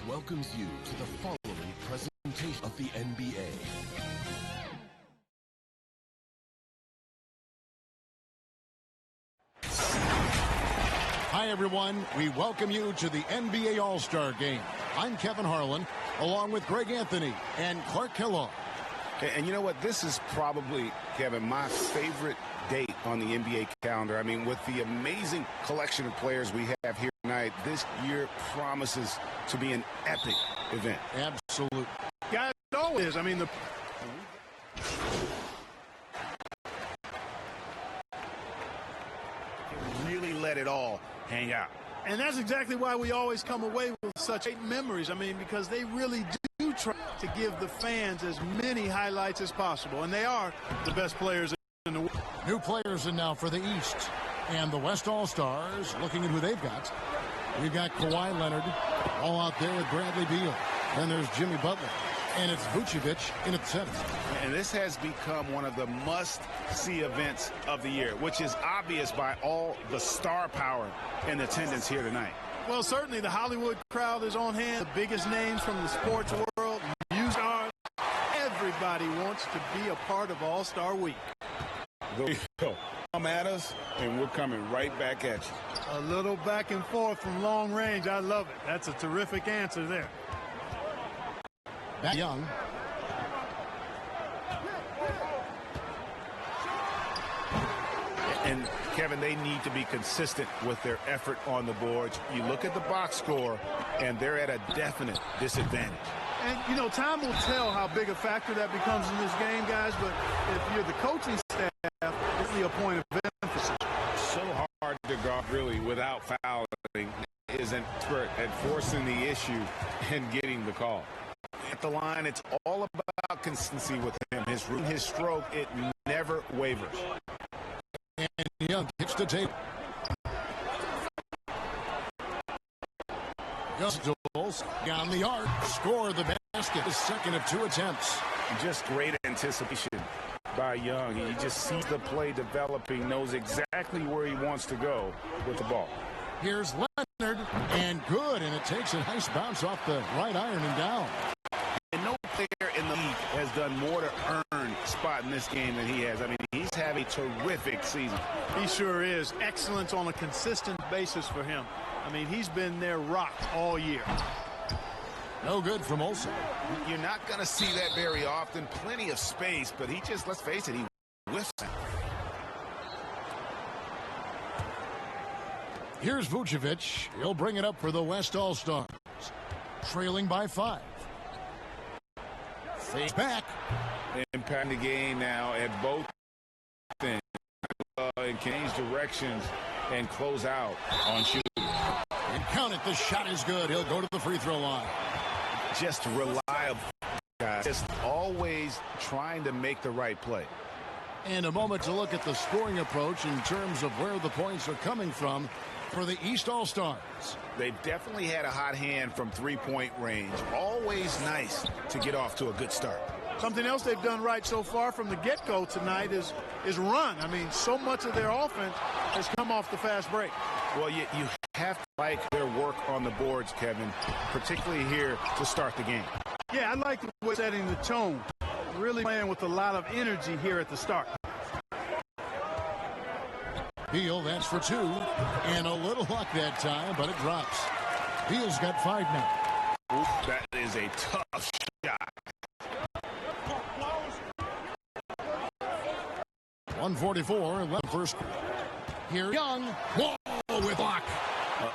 welcomes you to the following presentation of the NBA. Hi, everyone. We welcome you to the NBA All-Star Game. I'm Kevin Harlan, along with Greg Anthony and Clark Kellogg. And you know what? This is probably, Kevin, my favorite date on the NBA calendar. I mean, with the amazing collection of players we have here tonight, this year promises to be an epic event. Absolutely. Guys, it always. I mean, really let it all hang out. And that's exactly why we always come away with such great memories. I mean, because they really do try to give the fans as many highlights as possible. And they are the best players in the world. New players in now for the East. And the West All-Stars, looking at who they've got. We've got Kawhi Leonard all out there with Bradley Beal. Then there's Jimmy Butler. And it's Vucevic in at 7. And this has become one of the must-see events of the year, which is obvious by all the star power in attendance here tonight. Well, certainly the Hollywood crowd is on hand. The biggest names from the sports world, music stars. Everybody wants to be a part of All-Star Week. There you go. Come at us, and we're coming right back at you. A little back and forth from long range. I love it. That's a terrific answer there. Back Young. And, Kevin, they need to be consistent with their effort on the boards. You look at the box score, and they're at a definite disadvantage. And, you know, time will tell how big a factor that becomes in this game, guys. But if you're the coaching staff, it's really a point of emphasis. So hard to guard, really, without fouling. Is an expert at forcing the issue and getting the call. At the line, it's all about consistency with him. His stroke, it never wavers. And Young hits the tape. Jules down the arc, score the basket. The second of 2 attempts. Just great anticipation by Young. He just sees the play developing, knows exactly where he wants to go with the ball. Here's Leonard, and good, and it takes a nice bounce off the right iron and down. And no player in the league has done more to earn a spot in this game than he has. I mean, he's having a terrific season. He sure is. Excellence on a consistent basis for him. I mean, he's been their rock all year. No good from Olsen. You're not going to see that very often. Plenty of space, but he just, let's face it, he whiffs it. Here's Vucevic. He'll bring it up for the West All-Stars. Trailing by 5. Fade back. Impact the game now at both ends. And change directions and close out on shooting. And count it. The shot is good. He'll go to the free throw line. Just reliable, guys. Just always trying to make the right play. And a moment to look at the scoring approach in terms of where the points are coming from for the East All-Stars. They've definitely had a hot hand from three-point range. Always nice to get off to a good start. Something else they've done right so far from the get-go tonight is run. I mean, so much of their offense has come off the fast break. Well, you have to like their work on the boards, Kevin, particularly here to start the game. Yeah, I like the way setting the tone. Really playing with a lot of energy here at the start. Beal, that's for 2. And a little luck that time, but it drops. Beal's got 5 now. Oof, that is a tough shot. 144 left first. Here Young. Wall with block.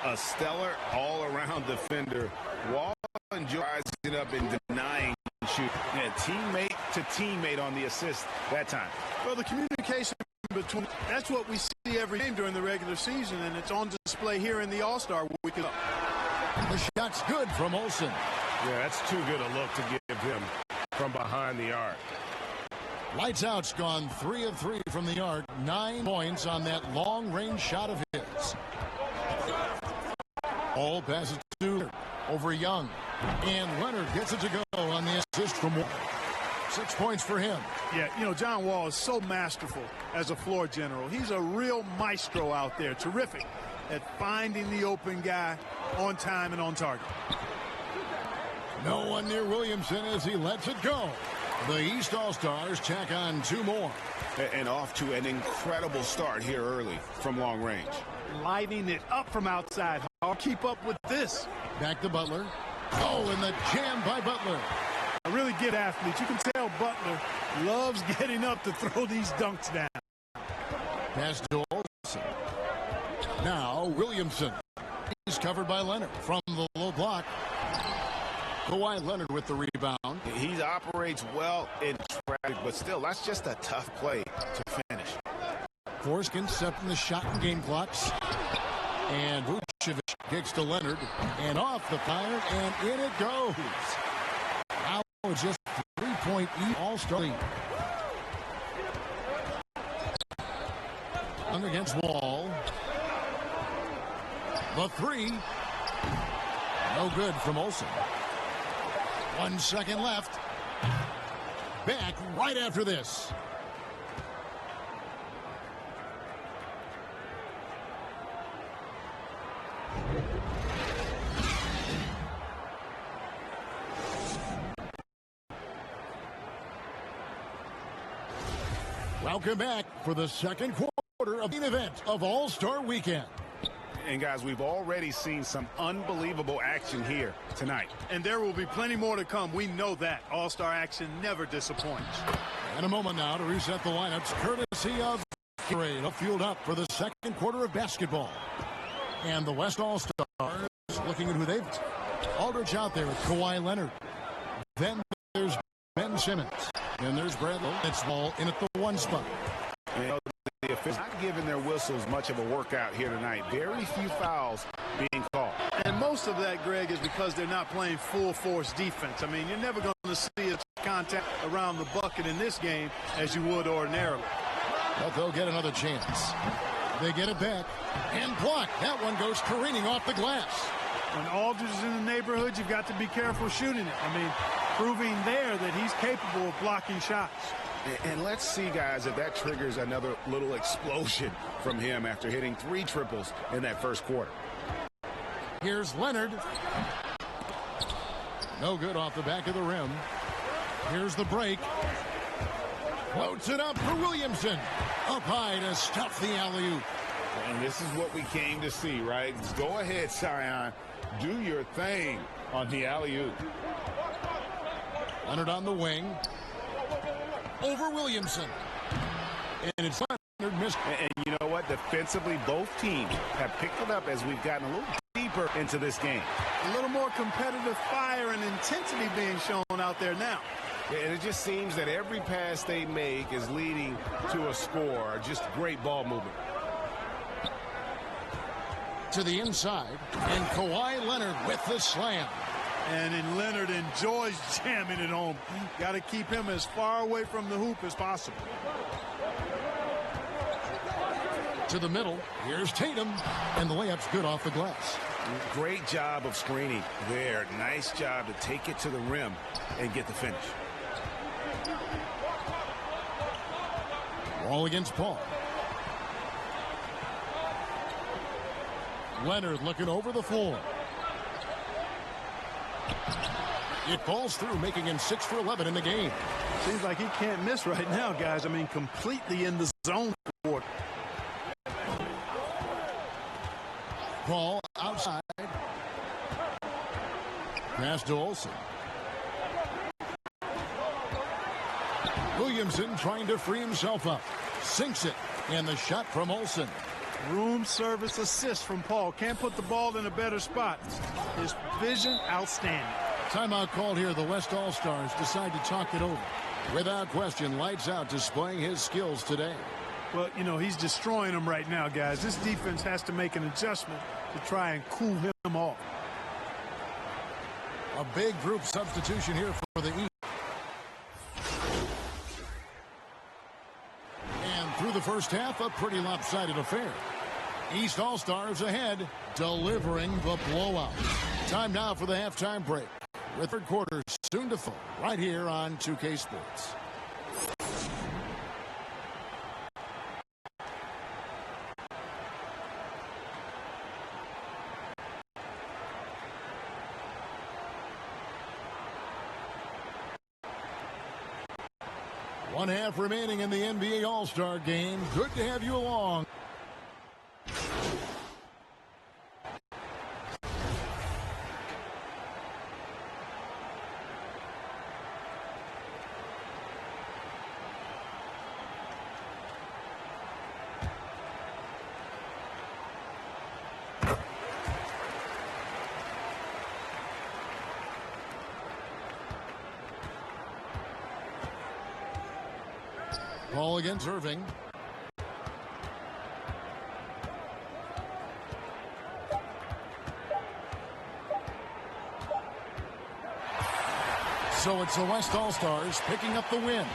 A stellar all-around defender. Wall enjoys it up and denying shoot. Yeah, teammate to teammate on the assist that time. Well, the communication between, that's what we see every game during the regular season, and it's on display here in the All-Star Week. The shot's good from Olsen. Yeah, that's too good a look to give him from behind the arc. Lights out's gone 3 of 3 from the arc. 9 points on that long-range shot of his. All passes to over Young. And Leonard gets it to go on the assist from Wall. 6 points for him. Yeah, you know, John Wall is so masterful as a floor general. He's a real maestro out there. Terrific at finding the open guy on time and on target. No one near Williamson as he lets it go. The East All-Stars tack on 2 more. And off to an incredible start here early from long range. Lighting it up from outside. I'll keep up with this. Back to Butler. Oh, and the jam by Butler. A really good athlete. You can tell Butler loves getting up to throw these dunks down. Pass to Olsen. Now Williamson. He's covered by Leonard from the low block. Kawhi Leonard with the rebound. He operates well in traffic, but still, that's just a tough play to finish. Forskin setting the shot and game clocks. And Vucevic kicks to Leonard. And off the fire, and in it goes. Now just 3-point All-Star lead. Under against Wall. The 3. No good from Olsen. 1 second left. Back right after this. Welcome back for the second quarter of the main event of All-Star Weekend. And guys, we've already seen some unbelievable action here tonight. And there will be plenty more to come. We know that. All-Star action never disappoints. And a moment now to reset the lineups, courtesy of mycareer. Fueled up for the second quarter of basketball. And the West All-Stars looking at who they've... Aldridge out there with Kawhi Leonard. Then there's Ben Simmons. And there's Bradley. It's Ball in at the 1 spot. And the officials not giving their whistles much of a workout here tonight. Very few fouls being called. And most of that, Greg, is because they're not playing full-force defense. I mean, you're never going to see a contact around the bucket in this game as you would ordinarily. But they'll get another chance. They get it back and block. That one goes careening off the glass. When Aldridge is in the neighborhood, you've got to be careful shooting it. I mean, proving there that he's capable of blocking shots. And let's see, guys, if that triggers another little explosion from him after hitting 3 triples in that first quarter. Here's Leonard. No good off the back of the rim. Here's the break. Floats it up for Williamson. Up high to stuff the alley-oop. And this is what we came to see, right? Go ahead, Sion. Do your thing on the alley-oop. Leonard on the wing. Over Williamson. And it's Leonard missed. And you know what? Defensively, both teams have picked it up as we've gotten a little deeper into this game. A little more competitive fire and intensity being shown out there now. And it just seems that every pass they make is leading to a score. Just great ball movement. To the inside. And Kawhi Leonard with the slam. And Leonard enjoys jamming it home. Got to keep him as far away from the hoop as possible. To the middle. Here's Tatum. And the layup's good off the glass. Great job of screening there. Nice job to take it to the rim and get the finish. Wall against Paul. Leonard looking over the floor. It falls through, making him 6 for 11 in the game. Seems like he can't miss right now, guys. I mean, completely in the zone. Paul outside. Pass to Olsen. Williamson trying to free himself up. Sinks it. And the shot from Olsen. Room service assist from Paul. Can't put the ball in a better spot. His vision, outstanding. Timeout called here. The West All-Stars decide to talk it over. Without question, lights out, displaying his skills today. Well, you know, he's destroying them right now, guys. This defense has to make an adjustment to try and cool him off. A big group substitution here for the East. And through the first half, a pretty lopsided affair. East All-Stars ahead, delivering the blowout. Time now for the halftime break. With third quarter soon to fall, right here on 2K Sports. One half remaining in the NBA All-Star game. Good to have you along. Ball against Irving. So it's the West All-Stars picking up the win.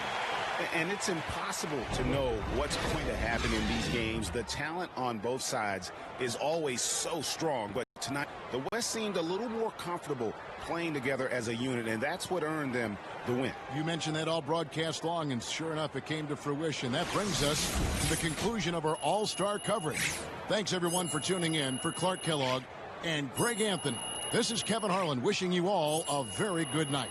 And it's impossible to know what's going to happen in these games. The talent on both sides is always so strong. But tonight, the West seemed a little more comfortable playing together as a unit, and that's what earned them the win. You mentioned that all broadcast long, and sure enough, it came to fruition. That brings us to the conclusion of our All-Star coverage. Thanks, everyone, for tuning in. For Clark Kellogg and Greg Anthony, this is Kevin Harlan wishing you all a very good night.